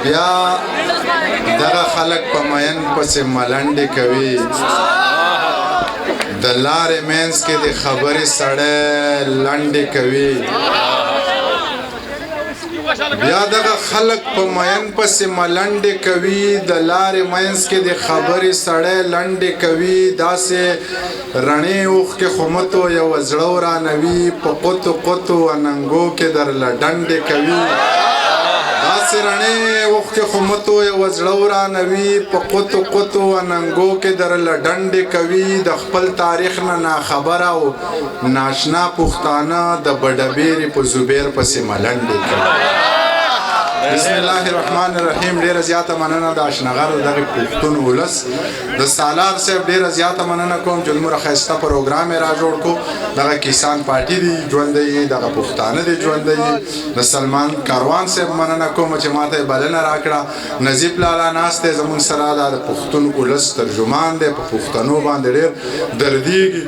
بیا دغه خلک په مین پسې ملنډې کوي د لارې منځ کې د خبرې سړی لنډې کوي بیا دغه خلک په مین پسې ملنډې کوي د لارې منځ کې د خبرې سړی لنډې کوي داسې رڼې اوښکې خو متو یو زړه ورانوي په قطو قطو اننګو کې درله ډنډې کوي داسې رڼې اوښکې خو متو یو زړه ورانوي په قطو قطو اننګو کې درله ډنډې کوي د خپل تاریخ نه ناخبره او ناشنا پښتانه د بډبېرې په زبیر پسې ملنډې کوي بسم الله الرحمن الرحیم ډیره زیاته مننه د اشنغر دغه پښتون ولس د سالار صاحب ډیره زیاته مننه کوم چې موږ ښایسته پروګرام را جوړ کو دغه کسان پارټي دی ژوندۍ دغه پښتانه دی ژوندۍ د سلمان کاروان صاحب مننه کوم چې ماته بلنه راکړه نظیف لالا ناست زمون سره د پښتون ولس ترجمان دی په پښتنو باندې ډیر دردیږي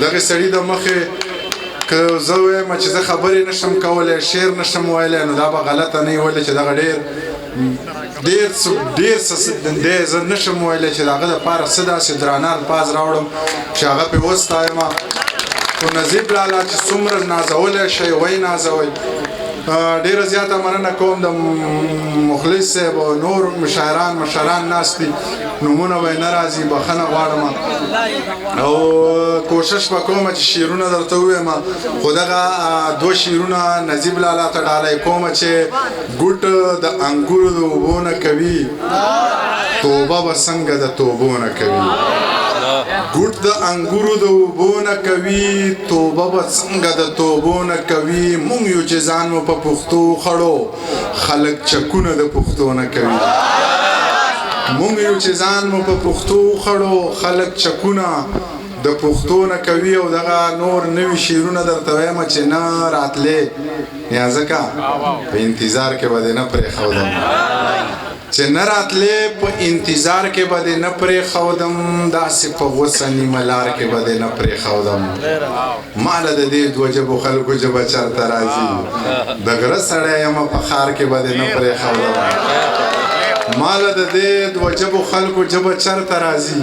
دغه سړي د مخه که زه وایم چې زه خبرې نشم کولی شعر نشم ویلی نو دا به غلطه نه ویلی چې دغه ډېر څه دی زه نشم ویلی چې د هغه دپاره څه داسې درانه الفاظ راوړم چې هغه پرې وستایمه خو نظیف لالا چې څومره نازولی شئ وی نازوئ ډیره زیاته مننه کوم د مخلص صاحب او نور مشاعران ناست دي نومونه به یې نه راځي بخښنه غواړم او کوشش به کوم چې شعرونه درته ووایم خو دغه دوه شعرونه نظیف لالا ته ډالۍ کوم چې ګوټ د انګورو د اوبو نه کوي توبه به څنګه د توبو نه کوي ګوټ د انګورو د اوبو نه کوي توبه به څنګه د توبو نه کوي مونږ یو چې ځان مو په پښتو خړو خلک چکونه د پښتو نه کوي مونږ یو چې ځان مو په پښتو خړو خلک چکونه د پښتو نه کوي او دغه نور نوي شعرونه درته وایم چې نه راتلې یا ځکه په انتظار کې به دې نه پرېښودم چې نه راتلې په انتظار کې به دې نه پرېښودم داسې په غوسه نیمه لار کې به دې نه پرېښودم ماله د دې دوه ژبو خلکو ژبه چېرته راځي د غره سړی یمه په ښار کې به دې نه پرېښودم ماله د دې دوه ژبو خلکو ژبه چېرته راځي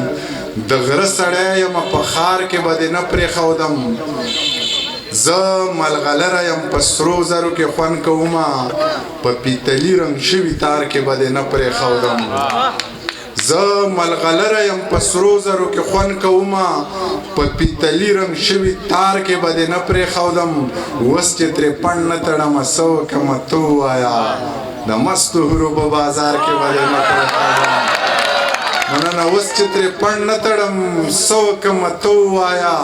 د غره سړی یمه په ښار کې به دې نه پرېښودم زه ملغلره یم په سرو زرو کې خوند کومه په پیتلي رنګ شوي تار کې به دې نه پرېښودم زه ملغلره یم په سرو زرو کې خوند کومه په پیتلي رنګ شوي تار کې به دې نه پرېښودم اوس چې ترې پڼ نه تړمه څه وکړمه ته ووایه د مستو حورو په بازار کې به دې نه پرېښودم مننه اوس چې ترې پڼ نه تړم څه وکړمه ته ووایه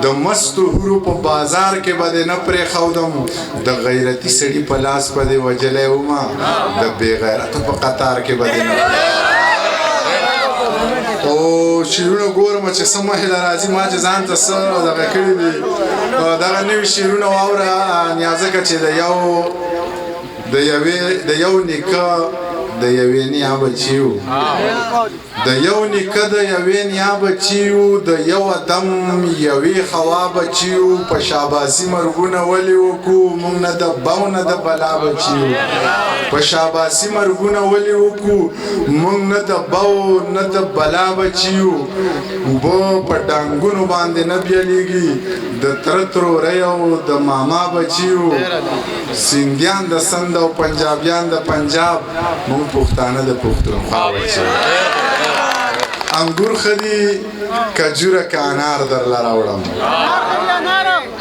د مستو حورو په بازار کې به دې نه پرېښودم د غیرتي سړي په لاس به دې وجلی ومه د بې غیرتو په قطار کې به دې نه او شعرونه ګورم چې څه مهله راځي ما چې ځان ته څه دغه کړي دي دغه نوي شعرونه واوره نیازکه چې د یو نیکه د یوې نیا بچیو د یو نیکه د یوې نیا بچیو د یو ادم یوې خوا بچیو په شاباسي مرګونه ولې وکړو موږ نه د بو نه د بلا بچیو په شاباسي مرګونه ولې وکړو موږ نه د بو نه د بلا بچیو اوبه په ډانګونو باندې نه بیلیږي د تره تروری او د ماما بچیو سیندیان د سند او پنجابیان د پنجاب موږ پښتانه د پښتونخوا بچیو انګور خدي کجوره که انار درله راوړم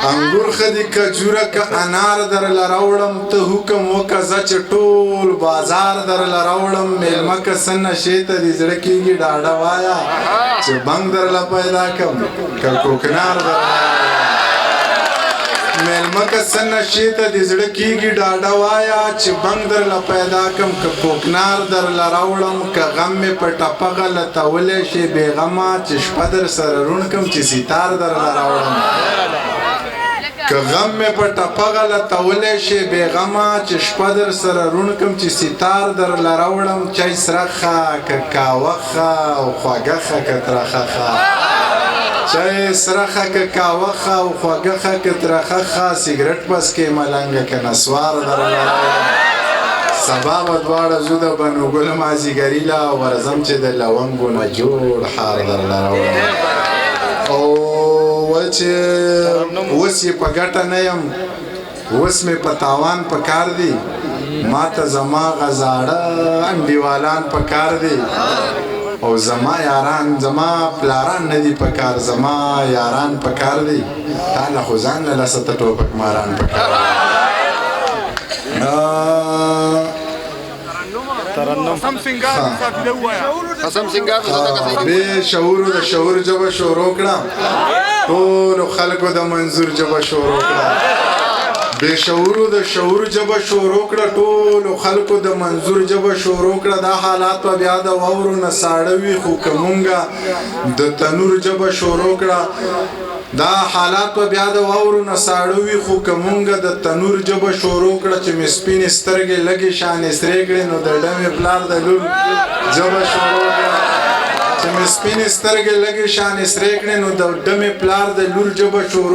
انګور خدي کجوره که انار درله راوړم ته حکم وکړه زه چې ټول بازار درله راوړم میلمه که څه نشې ته دې زړه کېږي ډاډه وایه چې بنګ درله پیدا کړم که کوکنار درله میلمه که څه نشې ته دې زړه کېږي ډاډه وایه چې بنګ درله پیدا کړم که کوکنار درله راوړم که غم مې په ټپه غلطولی شي بېغمه چې شپه در سره روڼ کړم چې ستار درله راوړم که غم مې په ټپه غلطولی شي بېغمه چې شپه در سره روڼ کړم چې ستار درله راوړم چای سره ښه که کاوه ښه او خوږه ښه که ترخه ښه چای سره ښه که کاوه ښه او خوږه ښه که ترخه ښه سګرټ بس کې ملنګه که نسوار درله راوړم سبا به دواړه زو د بنو ګل مازدیګري له ورځم چې د لونګو نه جوړ ښار درله راوړم او وایي چې اوس یې په ګټه نه یم اوس مې په تاوان په کار دی ما ته زما غزاړه انډیوالان په کار دی او زما یاران زما پلاران نه دي په کار زما یاران په کار دی تا له خو ځان له لسه ته ټوپک ماران په کار بې شعورو د شعور ژبه شروع کړه ټولو خلکو د منظور ژبه شروع کړه بې شعورو د شعور ژبه شروع کړه ټولو خلکو د منظور ژبه شروع کړه دا حالات به بیا د واورو نه ساړه وي خو که مونږه د تنور ژبه شروع کړه دا حالات به بیا د واورو نه ساړه وي خو که مونږه د تنور ژبه شروع کړه چې مې سپینې سترګې لږې شانې سرې کړې نو د ډمې پلار د لور ژبه شروع کړه چې مې سپینې سترګې لږې شانې سرې کړې نو د ډمې پلار د لور ژبه شروع